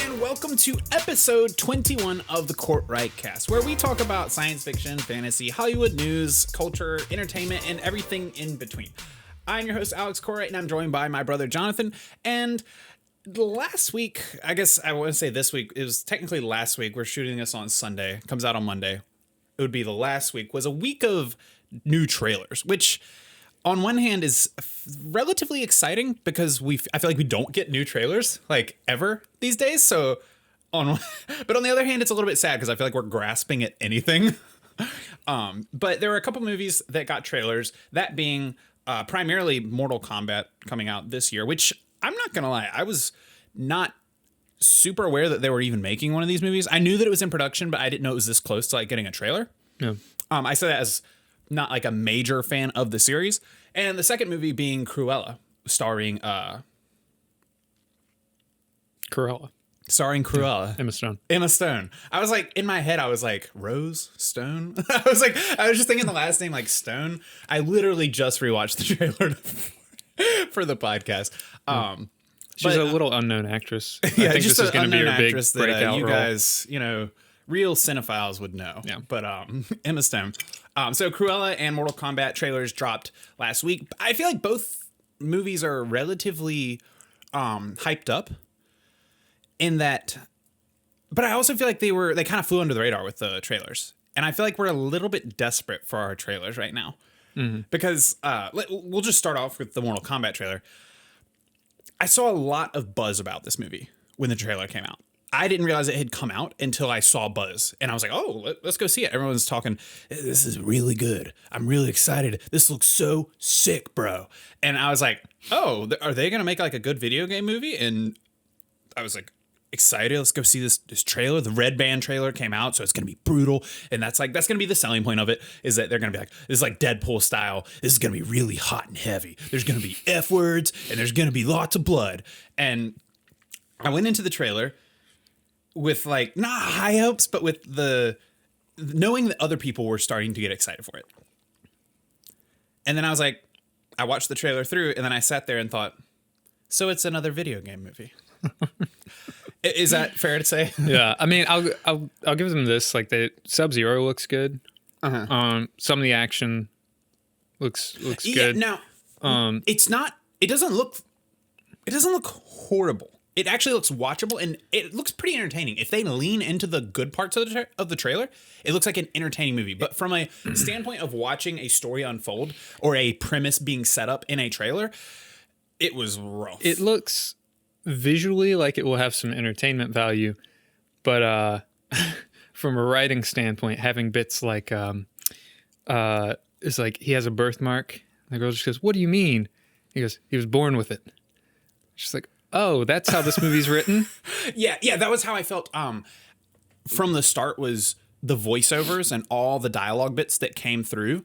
and welcome to episode 21 of the Cortright cast, where we talk about science fiction, fantasy, Hollywood news, culture, entertainment, and everything in between. I'm your host, Alex Cortright, and I'm joined by my brother, Jonathan. And last week, I guess I want to say this week, it was technically last week. We're shooting this on Sunday. It comes out on Monday. It would be the last week, was a week of new trailers, which on one hand is relatively exciting because I feel like we don't get new trailers like ever these days. So but on the other hand, it's a little bit sad because I feel like we're grasping at anything. But there were a couple movies that got trailers, that being primarily Mortal Kombat coming out this year, which I'm not going to lie, I was not super aware that they were even making one of these movies. I knew that it was in production, but I didn't know it was this close to like getting a trailer. Yeah. I say that as not like a major fan of the series. And the second movie being Cruella, starring Cruella. Emma Stone. I was like, in my head, I was like, Rose Stone? I was just thinking the last name like Stone. I literally just rewatched the trailer for the podcast. She's a little unknown actress. Yeah, I think just this is going to be her big that breakout you role. guys, real cinephiles would know. Yeah. But Emma Stone. So Cruella and Mortal Kombat trailers dropped last week. I feel like both movies are relatively hyped up in that, but I also feel like they kind of flew under the radar with the trailers. And I feel like we're a little bit desperate for our trailers right now. Mm-hmm. Because we'll just start off with the Mortal Kombat trailer. I saw a lot of buzz about this movie when the trailer came out. I didn't realize it had come out until I saw buzz. And I was like, oh, let's go see it. Everyone's talking, this is really good. I'm really excited. This looks so sick, bro. And I was like, oh, are they going to make like a good video game movie? And I was like, excited. Let's go see this trailer. The Red Band trailer came out, so it's going to be brutal. And that's going to be the selling point of it, is that they're going to be like, this is like Deadpool style. This is going to be really hot and heavy. There's going to be F words and there's going to be lots of blood. And I went into the trailer with like, not high hopes, but with the knowing that other people were starting to get excited for it. And then I was like, I watched the trailer through and then I sat there and thought, so it's another video game movie. Is that fair to say? Yeah, I mean, I'll give them this. Like, the Sub-Zero looks good. Uh-huh. Some of the action looks good. Now, it's not. It doesn't look horrible. It actually looks watchable and it looks pretty entertaining. If they lean into the good parts of the trailer, it looks like an entertaining movie. But from a standpoint of watching a story unfold or a premise being set up in a trailer, it was rough. It looks visually like it will have some entertainment value, but from a writing standpoint, having bits like it's like he has a birthmark. And the girl just goes, "What do you mean?" He goes, "He was born with it." She's like, "Oh, that's how this movie's written." Yeah, that was how I felt. From the start was the voiceovers and all the dialogue bits that came through.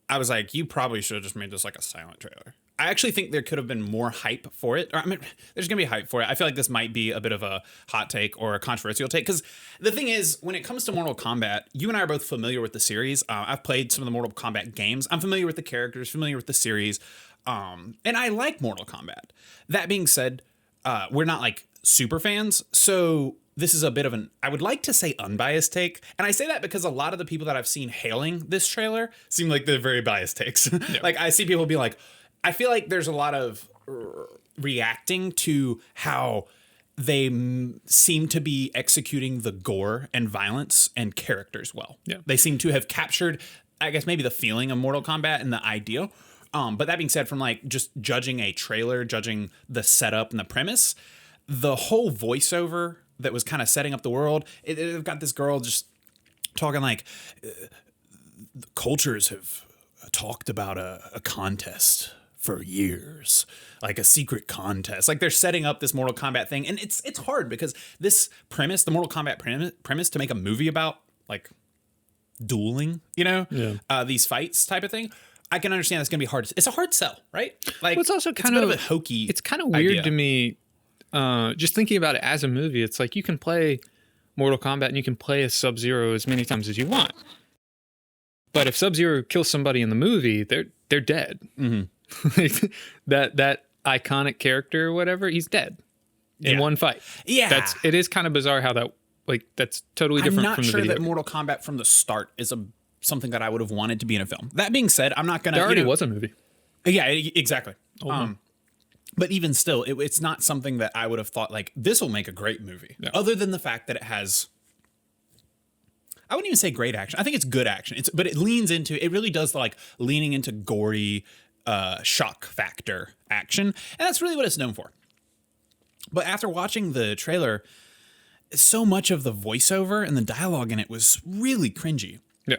I was like, you probably should have just made this like a silent trailer. I actually think there could have been more hype for it. Or, I mean, there's going to be hype for it. I feel like this might be a bit of a hot take or a controversial take. Because the thing is, when it comes to Mortal Kombat, you and I are both familiar with the series. I've played some of the Mortal Kombat games. I'm familiar with the characters, familiar with the series. And I like Mortal Kombat. That being said, we're not like super fans. So this is a bit of I would like to say unbiased take. And I say that because a lot of the people that I've seen hailing this trailer seem like they're very biased takes. Yeah. Like I see people be like, I feel like there's a lot of reacting to how they seem to be executing the gore and violence and characters well. Yeah. They seem to have captured, I guess, maybe the feeling of Mortal Kombat and the idea. But that being said, from like just judging a trailer, judging the setup and the premise, the whole voiceover that was kind of setting up the world, it got this girl just talking like, cultures have talked about a contest for years, like a secret contest. Like they're setting up this Mortal Kombat thing. And it's hard because this premise, the Mortal Kombat premise to make a movie about like dueling, these fights type of thing, I can understand that's going to be hard. It's a hard sell, right? Like, well, it's also kind of a hokey. It's kind of weird idea to me. Just thinking about it as a movie, it's like you can play Mortal Kombat and you can play as Sub-Zero as many times as you want. But if Sub-Zero kills somebody in the movie, they're dead. Mm-hmm. that iconic character or whatever, he's dead. in one fight. Yeah. It is kind of bizarre how that, like, that's totally different from the video. I'm not sure that Mortal Kombat from the start is something that I would have wanted to be in a film. That being said, I'm not going to... There already was a movie. Yeah, exactly. But even still, it's not something that I would have thought, like, this will make a great movie. Yeah. Other than the fact that it has... I wouldn't even say great action. I think it's good action. But it really does like leaning into gory shock factor action. And that's really what it's known for. But after watching the trailer, so much of the voiceover and the dialogue in it was really cringy. Yeah.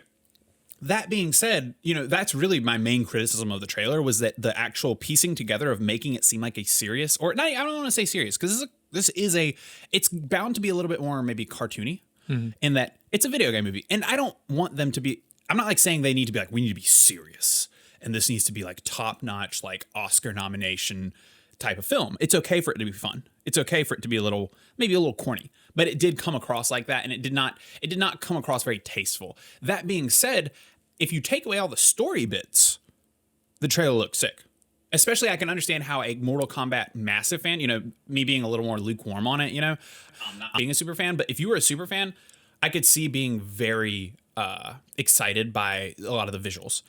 That being said, that's really my main criticism of the trailer was that the actual piecing together of making it seem like a serious, or not, I don't want to say serious, because it's bound to be a little bit more maybe cartoony. In that it's a video game movie. And I don't want them to be, I'm not like saying they need to be like, we need to be serious. And this needs to be like top notch, like Oscar nomination type of film. It's okay for it to be fun. It's okay for it to be maybe a little corny, but it did come across like that. And it did not come across very tasteful. That being said, if you take away all the story bits, the trailer looks sick. Especially, I can understand how a Mortal Kombat massive fan, me being a little more lukewarm on it, not being a super fan. But if you were a super fan, I could see being very excited by a lot of the visuals.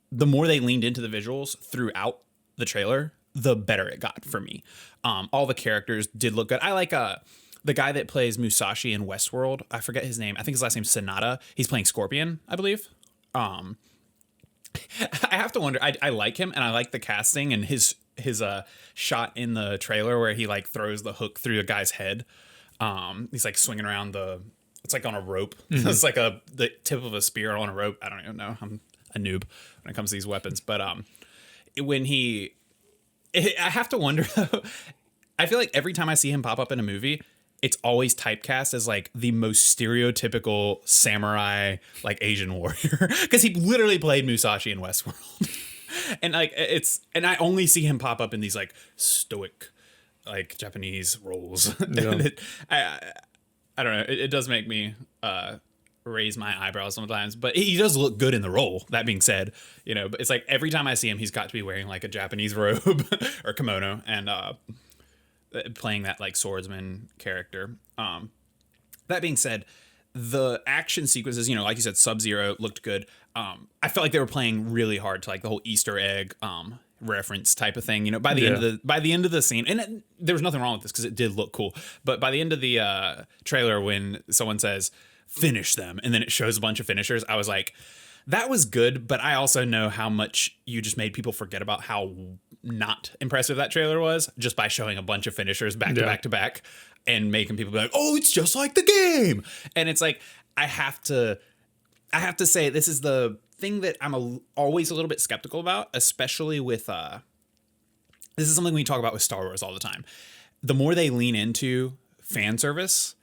The more they leaned into the visuals throughout the trailer, the better it got for me. All the characters did look good. I like the guy that plays Musashi in Westworld. I forget his name. I think his last name's Sonata. He's playing Scorpion, I believe. I have to wonder. I like him, and I like the casting and his shot in the trailer where he like throws the hook through a guy's head. He's like swinging around it's like on a rope. Mm-hmm. It's like the tip of a spear on a rope. I don't even know. I'm a noob when it comes to these weapons. But I have to wonder though. I feel like every time I see him pop up in a movie, it's always typecast as like the most stereotypical samurai, like Asian warrior, because he literally played Musashi in Westworld. And like and I only see him pop up in these like stoic, like Japanese roles. Yeah. I don't know. It does make me raise my eyebrows sometimes, but he does look good in the role. That being said, but it's like every time I see him, he's got to be wearing like a Japanese robe or kimono and playing that like swordsman character. That being said, the action sequences, like you said, Sub-Zero looked good. I felt like they were playing really hard to like the whole Easter egg reference type of thing. By the end of the scene, and there was nothing wrong with this because it did look cool. But by the end of the trailer, when someone says finish them, and then it shows a bunch of finishers, I was like, that was good. But I also know how much you just made people forget about how not impressive that trailer was just by showing a bunch of finishers back to back to back and making people be like, oh, it's just like the game. And it's like, I have to say this is the thing that I'm always a little bit skeptical about, especially with this is something we talk about with Star Wars all the time. The more they lean into fan service,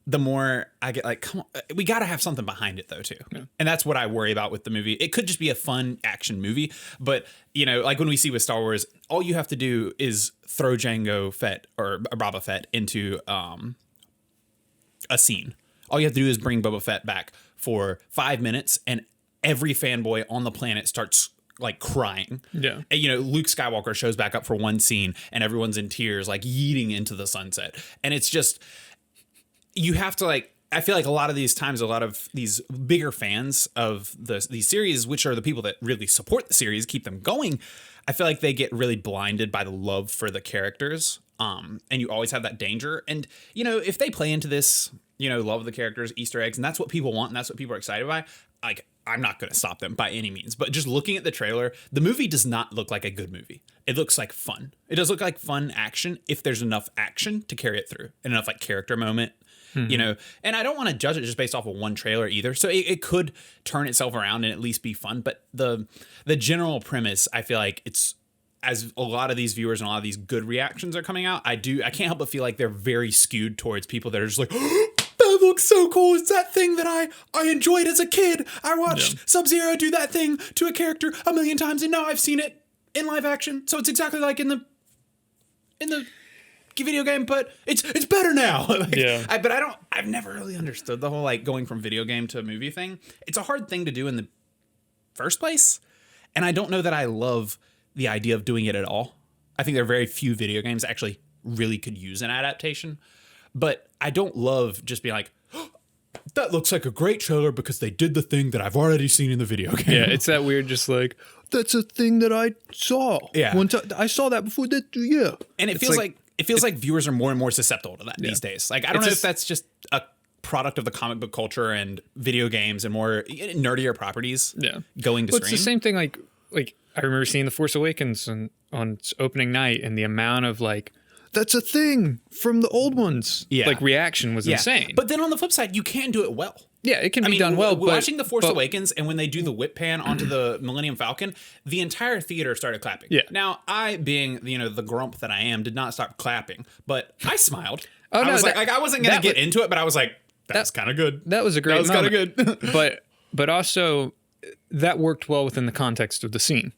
the more I get like, come on, we got to have something behind it though too. Yeah. And that's what I worry about with the movie. It could just be a fun action movie, but like when we see with Star Wars, all you have to do is throw Jango Fett or Boba Fett into a scene. All you have to do is bring Boba Fett back for 5 minutes and every fanboy on the planet starts like crying. Yeah. And, Luke Skywalker shows back up for one scene and everyone's in tears, like yeeting into the sunset. And it's just, you have to like, I feel like a lot of these times, a lot of these bigger fans of these series, which are the people that really support the series, keep them going. I feel like they get really blinded by the love for the characters. And you always have that danger. And, if they play into this, love of the characters, Easter eggs, and that's what people want. And that's what people are excited by. Like, I'm not going to stop them by any means, but just looking at the trailer, the movie does not look like a good movie. It looks like fun. It does look like fun action if there's enough action to carry it through and enough like character moment. And I don't want to judge it just based off of one trailer either. So it could turn itself around and at least be fun. But the general premise, I feel like it's, as a lot of these viewers and a lot of these good reactions are coming out, I can't help but feel like they're very skewed towards people that are just like, oh, that looks so cool. It's that thing that I enjoyed as a kid. I watched Sub-Zero do that thing to a character a million times and now I've seen it in live action. So it's exactly like in the video game, but it's better now. I've never really understood the whole like going from video game to movie thing. It's a hard thing to do in the first place. And I don't know that I love the idea of doing it at all. I think there are very few video games that actually really could use an adaptation. But I don't love just being like, oh, that looks like a great trailer because they did the thing that I've already seen in the video game. Yeah, it's that weird, just like, that's a thing that I saw. Yeah. One time, I saw that before that, yeah. And it feels like viewers are more and more susceptible to that these days. Like, I don't know if that's just a product of the comic book culture and video games and more nerdier properties going to stream. It's the same thing, like I remember seeing The Force Awakens on its opening night, and the amount of like, that's a thing from the old ones. Yeah. Like reaction was insane. But then on the flip side, you can do it well. Yeah, it can be done well. Watching The Force Awakens, and when they do the whip pan onto the Millennium Falcon, the entire theater started clapping. Yeah. Now, I, being the grump that I am, did not stop clapping, but I smiled. Oh, I was like I wasn't gonna get into it, but I was like, that's kind of good. That was a great moment. That was kind of good. but also that worked well within the context of the scene.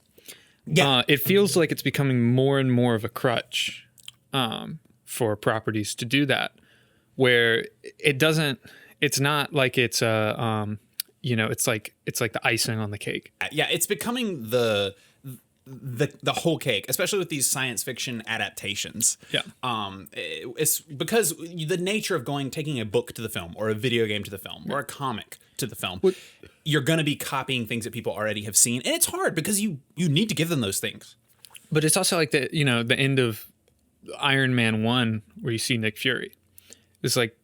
Yeah. It feels like it's becoming more and more of a crutch for properties to do that, where it's not like it's it's like the icing on the cake. Yeah, it's becoming the whole cake, especially with these science fiction adaptations. Yeah. It's because the nature of taking a book to the film, or a video game to the film, or a comic to the film, you're going to be copying things that people already have seen, and it's hard because you need to give them those things. But it's also like the end of Iron Man 1, where you see Nick Fury. It's like,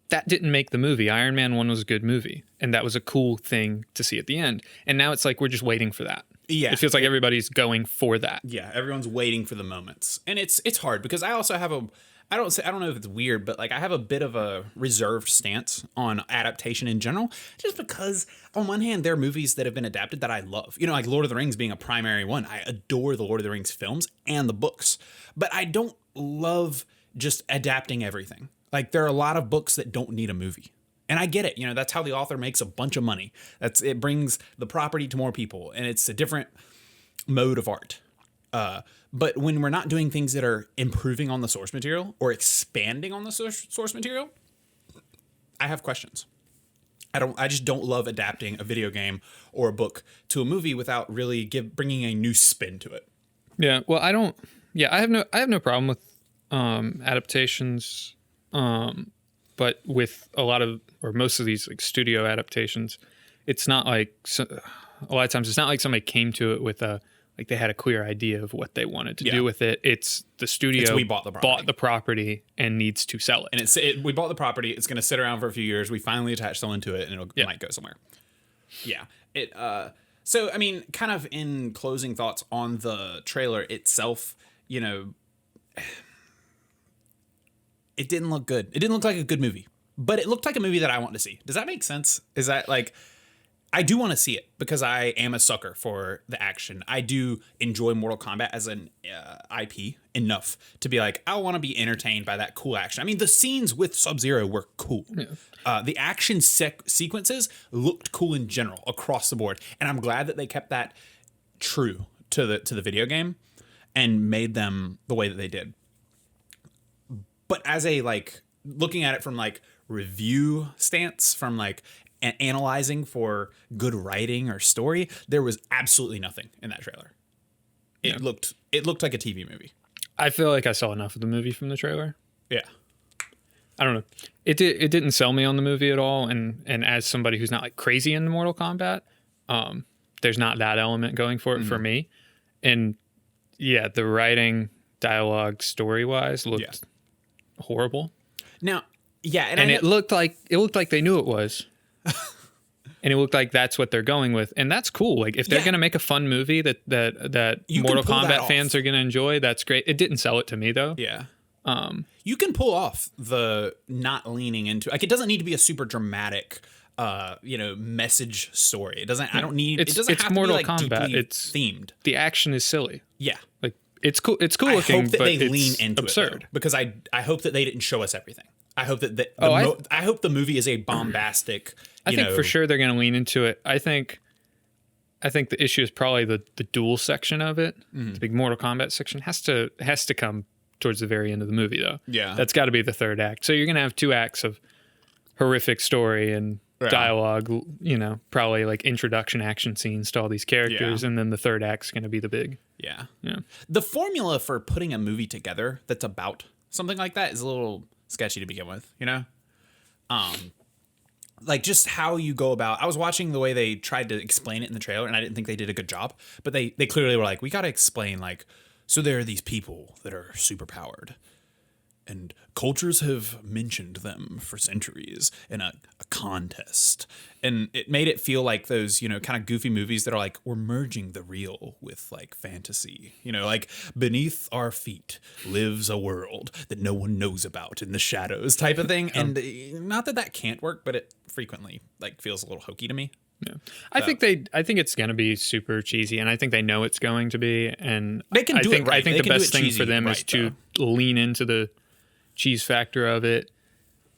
that didn't make the movie. Iron Man 1 was a good movie, and that was a cool thing to see at the end. And now it's like we're just waiting for that. Yeah. It feels like everybody's going for that. Yeah, everyone's waiting for the moments. And it's hard because I also have I don't know if it's weird, but like I have a bit of a reserved stance on adaptation in general, just because on one hand there are movies that have been adapted that I love. Like Lord of the Rings being a primary one. I adore the Lord of the Rings films and the books, but I don't love just adapting everything. Like there are a lot of books that don't need a movie. And I get it. That's how the author makes a bunch of money. It brings the property to more people, and it's a different mode of art. But when we're not doing things that are improving on the source material or expanding on the source material, I have questions. I just don't love adapting a video game or a book to a movie without really bringing a new spin to it. Yeah. Well, I have no problem with adaptations. But with a lot of, or most of these like studio adaptations, it's not like, a lot of times it's not like somebody came to it with like they had a clear idea of what they wanted to do with it. It's the studio we bought the property and needs to sell it. And we bought the property. It's going to sit around for a few years. We finally attach someone to it, and it might go somewhere. Yeah. So, I mean, kind of in closing thoughts on the trailer itself, it didn't look good. It didn't look like a good movie, but it looked like a movie that I want to see. Does that make sense? Is that like, I do want to see it because I am a sucker for the action. I do enjoy Mortal Kombat as an IP enough to be like, I want to be entertained by that cool action. I mean, the scenes with Sub-Zero were cool. Yeah. The action sequences looked cool in general across the board. And I'm glad that they kept that true to the video game and made them the way that they did. But as a looking at it from review stance, from analyzing for good writing or story, there was absolutely nothing in that trailer. It looked like a TV movie. I feel like I saw enough of the movie from the trailer. Yeah. I don't know. It didn't sell me on the movie at all, and as somebody who's not crazy into Mortal Kombat, there's not that element going for it for me. And yeah, the writing, dialogue, story-wise looked horrible. Now, yeah, and it looked like they knew it was, and it looked like that's what they're going with, and that's cool. If they're gonna make a fun movie that Mortal Kombat fans are gonna enjoy, that's great. It didn't sell it to me though. Yeah. You can pull off the not leaning into it doesn't need to be a super dramatic message story. It doesn't. I don't need. It doesn't have Mortal to be Kombat. It's themed. The action is silly. Yeah. It's cool. It's cool looking. I hope that but they it's lean into absurd. it, though, because I hope that they didn't show us everything. I hope that I hope the movie is a bombastic. I think for sure they're going to lean into it. I think the issue is probably the duel section of it. The big Mortal Kombat section has to come towards the very end of the movie, though. Yeah, that's got to be the third act. So you're going to have 2 acts of horrific story and dialogue. Probably introduction action scenes to all these characters, and then the third act's going to be the big. Yeah. The formula for putting a movie together that's about something like that is a little sketchy to begin with, you know? Like just how you go about. I was watching the way they tried to explain it in the trailer, and I didn't think they did a good job. But they clearly were like, we got to explain, like, so there are these people that are super powered, and cultures have mentioned them for centuries in a contest. And it made it feel like those, you know, kind of goofy movies that are like, we're merging the real with like fantasy. You know, like beneath our feet lives a world that no one knows about in the shadows type of thing. And not that that can't work, but it frequently like feels a little hokey to me. Yeah. I think it's going to be super cheesy, and I think they know it's going to be. And they can do it right. I think the best thing for them is to lean into the cheese factor of it,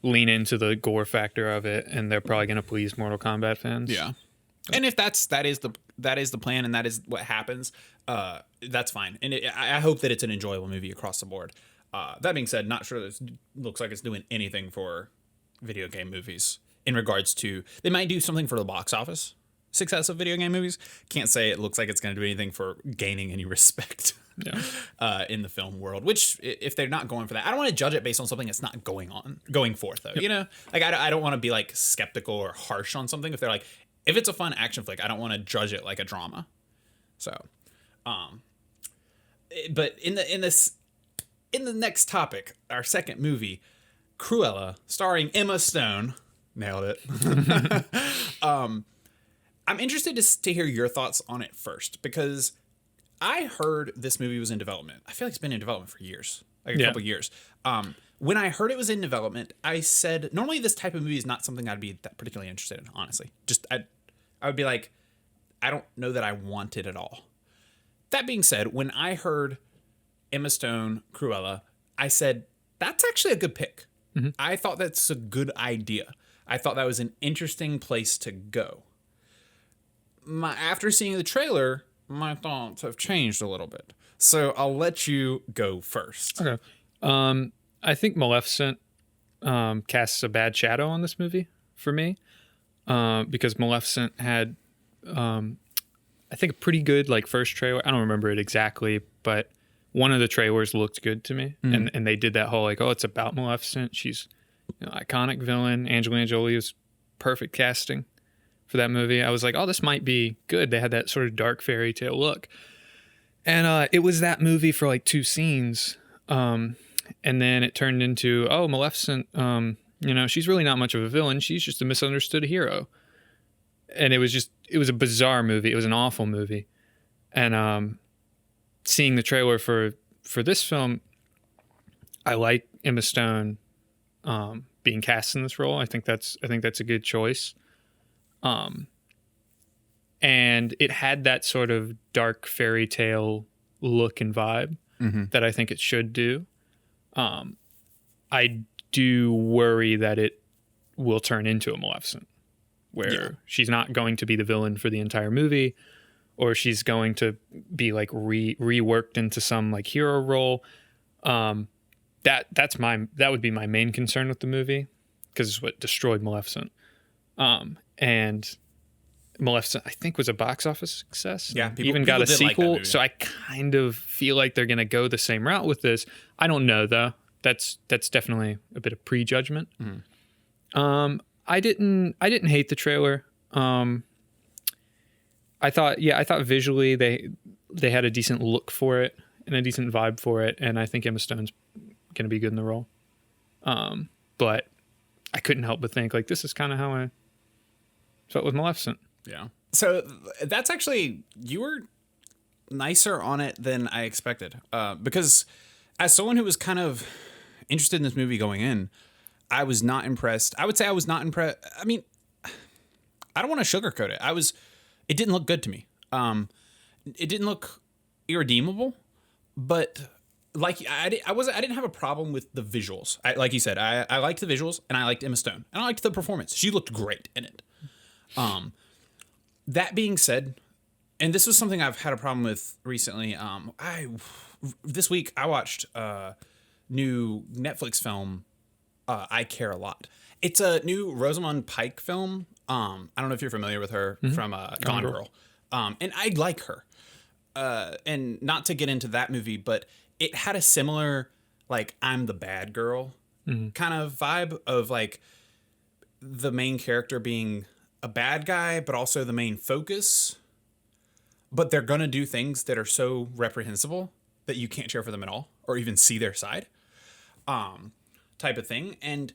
lean into the gore factor of it, and they're probably going to please Mortal Kombat fans. Yeah. And if that is the plan and that is what happens, that's fine. And I hope that it's an enjoyable movie across the board. That being said, not sure this looks like it's doing anything for video game movies in regards to, they might do something for the box office success of video game movies. Can't say it looks like it's going to do anything for gaining any respect. Yeah. In the film world, which if they're not going for that, I don't want to judge it based on something that's not going forth though. Yep. You know, like I don't want to be like skeptical or harsh on something. If they're like, if it's a fun action flick, I don't want to judge it like a drama. So, but in the next topic, our second movie, Cruella, starring Emma Stone, nailed it. I'm interested to hear your thoughts on it first, because I heard this movie was in development. I feel like it's been in development for years, like a couple years. When I heard it was in development, I said, normally this type of movie is not something I'd be that particularly interested in, honestly. Just, I would be like, I don't know that I want it at all. That being said, when I heard Emma Stone, Cruella, I said, that's actually a good pick. Mm-hmm. I thought that's a good idea. I thought that was an interesting place to go. After seeing the trailer, my thoughts have changed a little bit. So I'll let you go first. Okay. I think Maleficent casts a bad shadow on this movie for me, because Maleficent had, I think, a pretty good like first trailer. I don't remember it exactly, but one of the trailers looked good to me. Mm-hmm. And they did that whole like, oh, it's about Maleficent. She's an iconic villain. Angelina Jolie is perfect casting for that movie. I was like, oh, this might be good. They had that sort of dark fairy tale look. And it was that movie for like 2 scenes. And then it turned into, oh, Maleficent, she's really not much of a villain. She's just a misunderstood hero. And it was a bizarre movie. It was an awful movie. And seeing the trailer for this film, I like Emma Stone being cast in this role. I think that's a good choice. And it had that sort of dark fairy tale look and vibe that I think it should do. I do worry that it will turn into a Maleficent, where she's not going to be the villain for the entire movie, or she's going to be like reworked into some like hero role. That would be my main concern with the movie, because it's what destroyed Maleficent. And Maleficent, I think, was a box office success. Yeah, people got a sequel. Like, so I kind of feel like they're going to go the same route with this. I don't know though. That's definitely a bit of prejudgment. Mm-hmm. I didn't hate the trailer. I thought visually they had a decent look for it and a decent vibe for it, and I think Emma Stone's going to be good in the role. But I couldn't help but think like, this is kind of how I felt with Maleficent. Yeah. So that's actually, you were nicer on it than I expected. Because as someone who was kind of interested in this movie going in, I was not impressed. I would say I was not impressed. I mean, I don't want to sugarcoat it. It didn't look good to me. It didn't look irredeemable, but like I didn't have a problem with the visuals. Like you said, I liked the visuals, and I liked Emma Stone, and I liked the performance. She looked great in it. That being said, and this was something I've had a problem with recently. This week I watched a new Netflix film, I Care a Lot. It's a new Rosamund Pike film. I don't know if you're familiar with her from Gone Girl. And I like her. And not to get into that movie, but it had a similar like I'm the bad girl kind of vibe of like the main character being a bad guy, but also the main focus. But they're going to do things that are so reprehensible that you can't cheer for them at all or even see their side, type of thing. And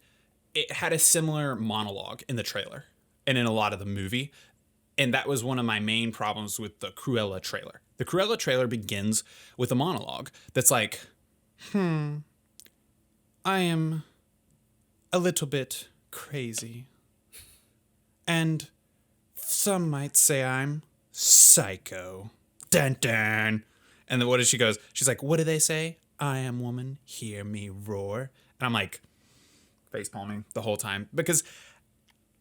it had a similar monologue in the trailer and in a lot of the movie. And that was one of my main problems with the Cruella trailer. The Cruella trailer begins with a monologue that's like, I am a little bit crazy. And some might say I'm psycho. Dun dun. And then what does she goes? She's like, what do they say? I am woman, hear me roar. And I'm like, face palming the whole time because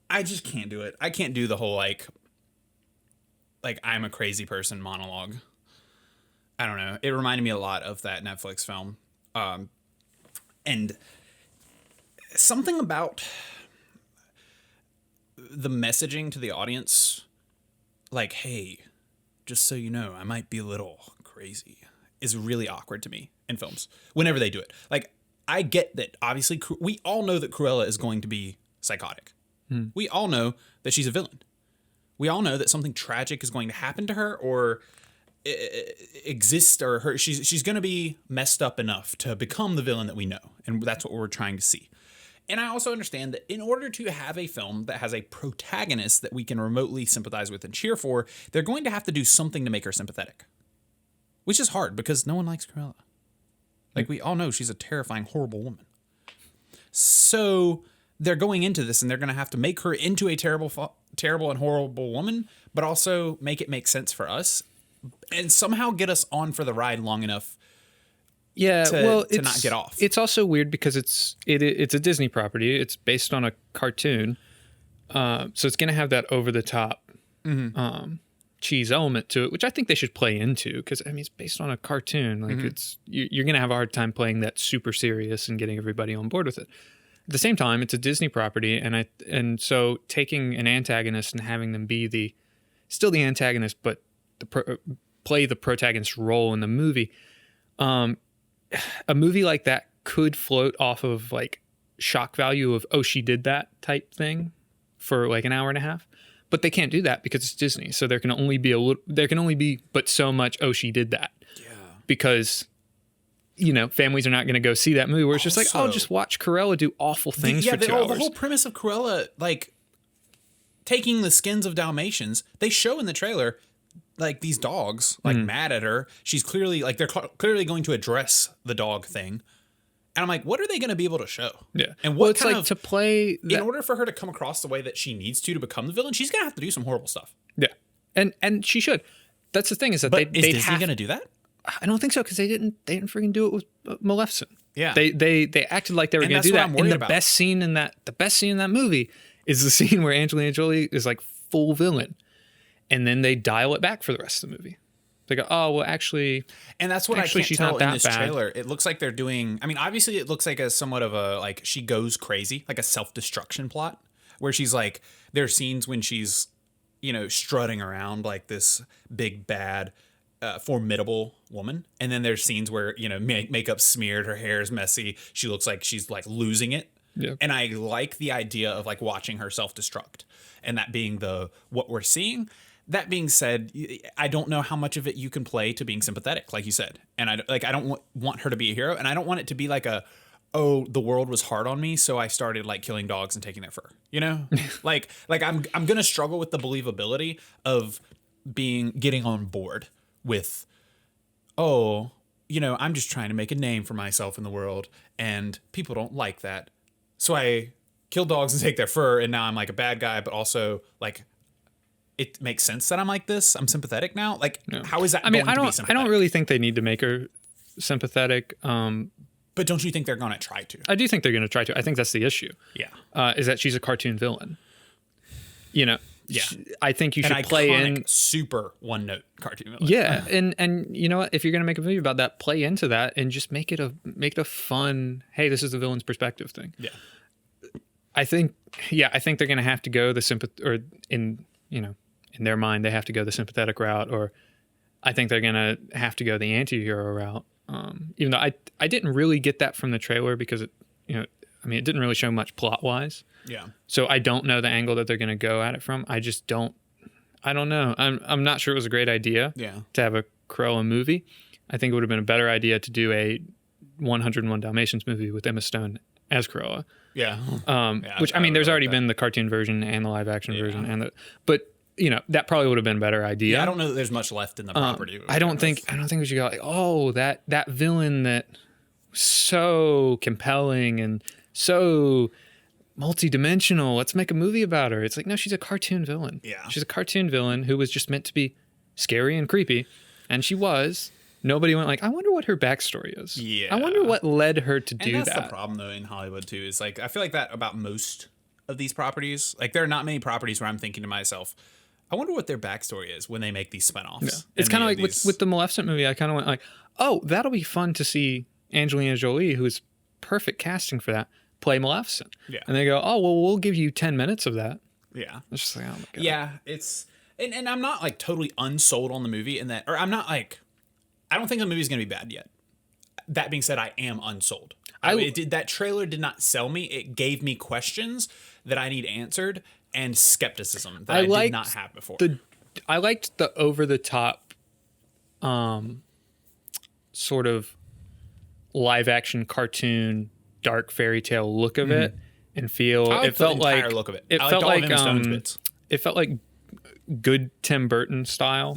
I just can't do it. I can't do the whole like I'm a crazy person monologue. I don't know. It reminded me a lot of that Netflix film. And something about the messaging to the audience, like, hey, just so you know, I might be a little crazy, is really awkward to me in films whenever they do it. Like, I get that obviously we all know that Cruella is going to be psychotic. We all know that she's a villain. We all know that something tragic is going to happen to her or exist, or her she's going to be messed up enough to become the villain that we know, and that's what we're trying to see. And I also understand that in order to have a film that has a protagonist that we can remotely sympathize with and cheer for, they're going to have to do something to make her sympathetic, which is hard because no one likes Cruella. Like, we all know she's a terrifying, horrible woman. So they're going into this and they're going to have to make her into a terrible and horrible woman, but also make it make sense for us and somehow get us on for the ride long enough to not get off. It's also weird because it's a Disney property. It's based on a cartoon. So it's going to have that over the top cheese element to it, which I think they should play into because, I mean, it's based on a cartoon. Like, you're going to have a hard time playing that super serious and getting everybody on board with it. At the same time, it's a Disney property, and so taking an antagonist and having them be still the antagonist, but play the protagonist role in the movie. A movie like that could float off of like shock value of, oh, she did that type thing for like an hour and a half, but they can't do that because it's Disney. So there can only be but so much, oh, she did that. Yeah. Because, you know, families are not going to go see that movie where it's just like, oh, just watch Cruella do awful things for 2 hours. The whole premise of Cruella, like taking the skins of Dalmatians, they show in the trailer, like these dogs, like mad at her. She's clearly like, they're clearly going to address the dog thing. And I'm like, what are they going to be able to show? Yeah. And what it's like to play in order for her to come across the way that she needs to become the villain, she's going to have to do some horrible stuff. Yeah. And she should. That's the thing is that is Disney going to do that? I don't think so, because they didn't freaking do it with Maleficent. Yeah. They acted like they were going to do that. And the best scene in that movie is the scene where Angelina Jolie is like full villain. And then they dial it back for the rest of the movie. They go, oh, well, actually... And that's what I can't tell in this trailer. It looks like they're doing... I mean, obviously, it looks like a somewhat of a, like, she goes crazy, like a self-destruction plot, where she's like... There are scenes when she's, you know, strutting around like this big, bad, formidable woman. And then there's scenes where, you know, makeup smeared, her hair is messy, she looks like she's, like, losing it. Yeah. And I like the idea of, like, watching her self-destruct. And that being what we're seeing... That being said, I don't know how much of it you can play to being sympathetic, like you said. And I don't want her to be a hero, and I don't want it to be like the world was hard on me, so I started like killing dogs and taking their fur. You know, like I'm gonna struggle with the believability of getting on board with, oh, you know, I'm just trying to make a name for myself in the world, and people don't like that, so I kill dogs and take their fur, and now I'm like a bad guy, but also like. It makes sense that I'm like this. I'm sympathetic now. Like, no. How is that going to be sympathetic? I don't really think they need to make her sympathetic. But don't you think they're going to try to? I do think they're going to try to. I think that's the issue. Yeah. Is that she's a cartoon villain. You know? Yeah. I think you should play in... super one-note cartoon villain. Yeah. And you know what? If you're going to make a movie about that, play into that and just make it a fun, hey, this is the villain's perspective thing. Yeah. I think they're going to have to go in their mind, they have to go the sympathetic route, or I think they're going to have to go the anti-hero route. Even though I didn't really get that from the trailer because it didn't really show much plot wise. Yeah. So I don't know the angle that they're going to go at it from. I don't know. I'm not sure it was a great idea to have a Cruella movie. I think it would have been a better idea to do a 101 Dalmatians movie with Emma Stone as Cruella. Yeah. Which I mean, there's already been the cartoon version and the live action version, but that probably would have been a better idea. Yeah, I don't know that there's much left in the property. I don't think we should go like, oh, that villain that was so compelling and so multi-dimensional. Let's make a movie about her. It's like, no, she's a cartoon villain. Yeah. She's a cartoon villain who was just meant to be scary and creepy, and she was. Nobody went like, I wonder what her backstory is. Yeah. I wonder what led her to do that. And that's the problem, though, in Hollywood, too, is like, I feel like that about most of these properties. Like, there are not many properties where I'm thinking to myself, I wonder what their backstory is when they make these spinoffs. Yeah. It's kind of like with the Maleficent movie, I kind of went like, oh, that'll be fun to see Angelina Jolie, who's perfect casting for that, play Maleficent. Yeah. And they go, oh, well, we'll give you 10 minutes of that. Yeah. It's just like, oh my God. Yeah, it's... And I'm not, like, totally unsold on the movie in that... Or I'm not, like... I don't think the movie's going to be bad yet. That being said, I am unsold. That trailer did not sell me. It gave me questions that I need answered and skepticism that I did not have before. I liked the over-the-top sort of live-action cartoon dark fairy tale look of it and feel. It felt like the entire look of it. It felt like it felt like good Tim Burton style.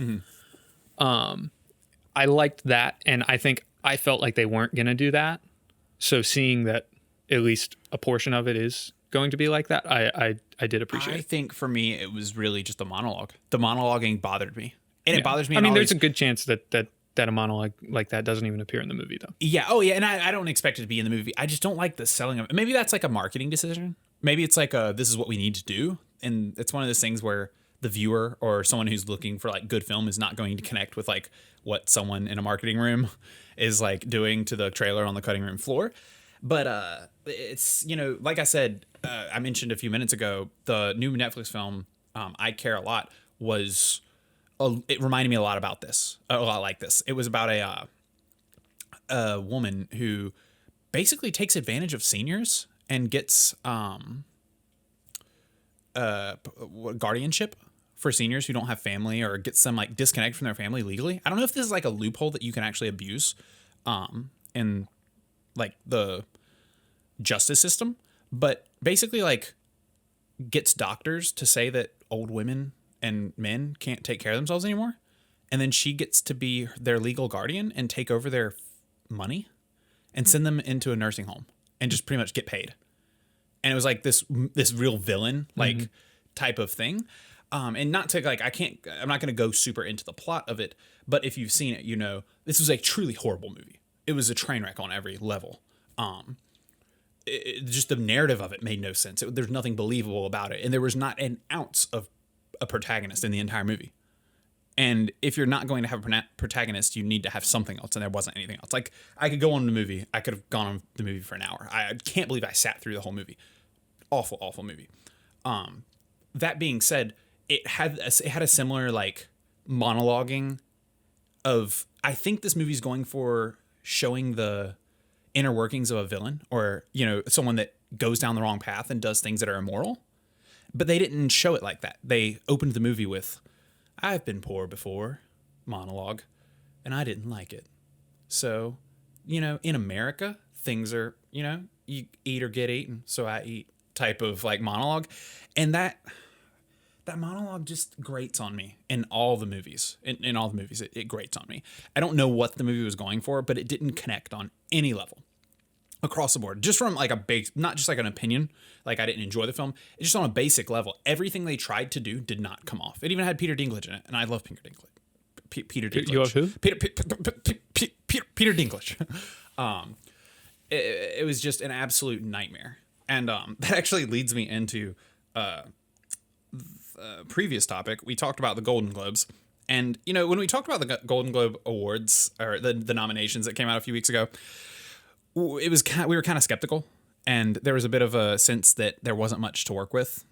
I liked that, and I felt like they weren't going to do that. So seeing that at least a portion of it is going to be like that, I did appreciate it. I think for me, it was really just the monologue. The monologuing bothered me. And it bothers me. I mean, there's a good chance that a monologue like that doesn't even appear in the movie, though. Yeah. Oh, yeah. And I don't expect it to be in the movie. I just don't like the selling of it. Maybe that's like a marketing decision. Maybe it's like this is what we need to do. And it's one of those things where the viewer or someone who's looking for like good film is not going to connect with like what someone in a marketing room is like doing to the trailer on the cutting room floor. But it's, like I said, I mentioned a few minutes ago, the new Netflix film, I Care a Lot, it reminded me a lot about this, a lot like this. It was about a woman who basically takes advantage of seniors and gets guardianship for seniors who don't have family, or gets them like disconnected from their family legally. I don't know if this is like a loophole that you can actually abuse in like the justice system, but basically like gets doctors to say that old women and men can't take care of themselves anymore. And then she gets to be their legal guardian and take over their money and send them into a nursing home and just pretty much get paid. And it was like this real villain like type of thing. And not to like, I'm not going to go super into the plot of it, but if you've seen it, this was a truly horrible movie. It was a train wreck on every level. Just the narrative of it made no sense. There's nothing believable about it. And there was not an ounce of a protagonist in the entire movie. And if you're not going to have a protagonist, you need to have something else. And there wasn't anything else. Like, I could go on the movie. I could have gone on the movie for an hour. I can't believe I sat through the whole movie. Awful, awful movie. That being said, it had a similar like monologuing of, I think this movie's going for showing the inner workings of a villain, or someone that goes down the wrong path and does things that are immoral. But they didn't show it like that. They opened the movie with, I've been poor before, monologue, and I didn't like it. So, in America, things are, you eat or get eaten, so I eat type of like monologue. And that monologue just grates on me in all the movies. In all the movies, it grates on me. I don't know what the movie was going for, but it didn't connect on any level across the board. Just from like a base, not just like an opinion, like I didn't enjoy the film. It's just on a basic level. Everything they tried to do did not come off. It even had Peter Dinklage in it, and I love Peter Dinklage. Peter Dinklage. You love who? Peter Dinklage. It was just an absolute nightmare. And that actually leads me into previous topic. We talked about the Golden Globes, and when we talked about the Golden Globe Awards, or the nominations that came out a few weeks ago, we were kind of skeptical, and there was a bit of a sense that there wasn't much to work with,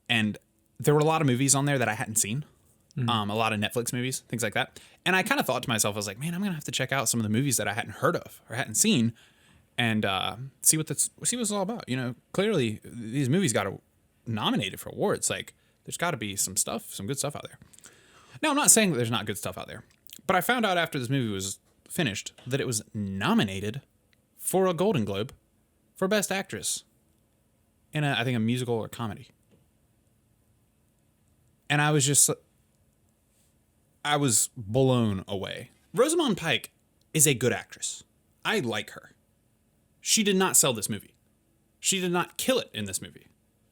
and there were a lot of movies on there that I hadn't seen, a lot of Netflix movies, things like that. And I kind of thought to myself, I was like, man, I'm going to have to check out some of the movies that I hadn't heard of or hadn't seen and see what it's all about. You know, clearly these movies got nominated for awards. Like, there's got to be some good stuff out there. Now, I'm not saying that there's not good stuff out there, but I found out after this movie was finished that it was nominated for a Golden Globe for Best Actress in I think a musical or comedy. And I was blown away. Rosamund Pike is a good actress. I like her. She did not sell this movie. She did not kill it in this movie.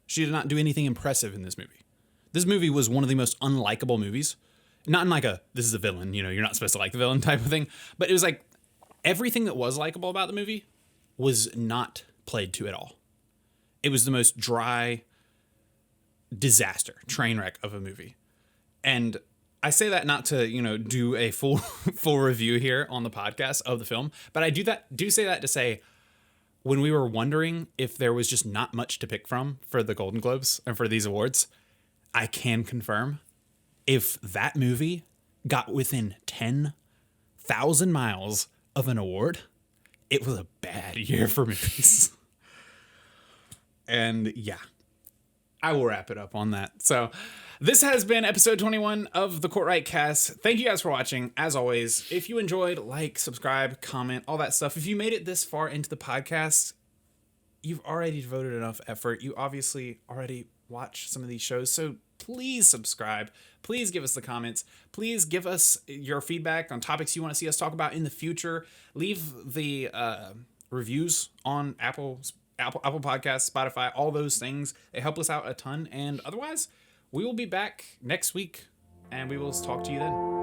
She did not do anything impressive in this movie. This movie was one of the most unlikable movies. Not in like this is a villain, you know, you're not supposed to like the villain type of thing. But it was like everything that was likable about the movie was not played to at all. It was the most dry disaster, train wreck of a movie. And I say that not to, you know, do a full review here on the podcast of the film, but I do say that to say when we were wondering if there was just not much to pick from for the Golden Globes and for these awards, I can confirm if that movie got within 10,000 miles of an award, it was a bad year for movies. And yeah, I will wrap it up on that. So this has been episode 21 of the Cortright cast. Thank you guys for watching. As always, if you enjoyed, like, subscribe, comment, all that stuff. If you made it this far into the podcast, you've already devoted enough effort. You obviously already watch some of these shows. So please subscribe. Please give us the comments. Please give us your feedback on topics you want to see us talk about in the future. Leave the reviews on Apple Podcasts, Spotify, all those things. They help us out a ton. And otherwise, we will be back next week and we will talk to you then.